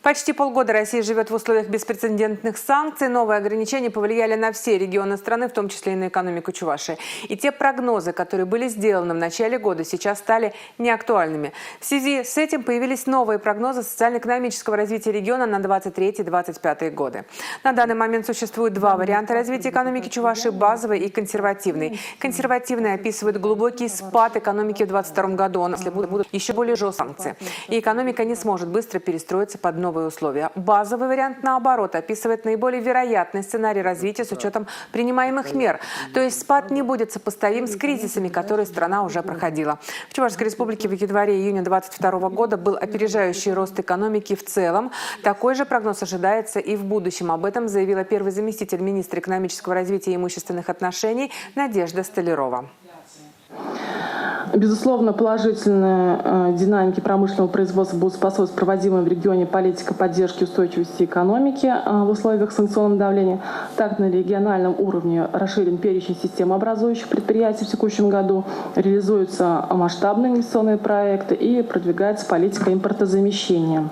Почти полгода Россия живет в условиях беспрецедентных санкций. Новые ограничения повлияли на все регионы страны, в том числе и на экономику Чувашии. И те прогнозы, которые были сделаны в начале года, сейчас стали неактуальными. В связи с этим появились новые прогнозы социально-экономического развития региона на 2023-2025 годы. На данный момент существует два варианта развития экономики Чувашии – базовый и консервативный. Консервативный описывает глубокий спад экономики в 2022 году, если будут еще более жесткие санкции. И экономика не сможет быстро перестроиться под новые условия. Базовый вариант, наоборот, описывает наиболее вероятный сценарий развития с учетом принимаемых мер. То есть спад не будет сопоставим с кризисами, которые страна уже проходила. В Чувашской республике в январе-июне 2022 года был опережающий рост экономики в целом. Такой же прогноз ожидается и в будущем. Об этом заявила первый заместитель министра экономического развития и имущественных отношений Надежда Столярова. Безусловно, положительные динамики промышленного производства будут способствовать проводимой в регионе политике поддержки устойчивости экономики в условиях санкционного давления. Так, на региональном уровне расширен перечень системообразующих предприятий в текущем году, реализуются масштабные инвестиционные проекты и продвигается политика импортозамещения.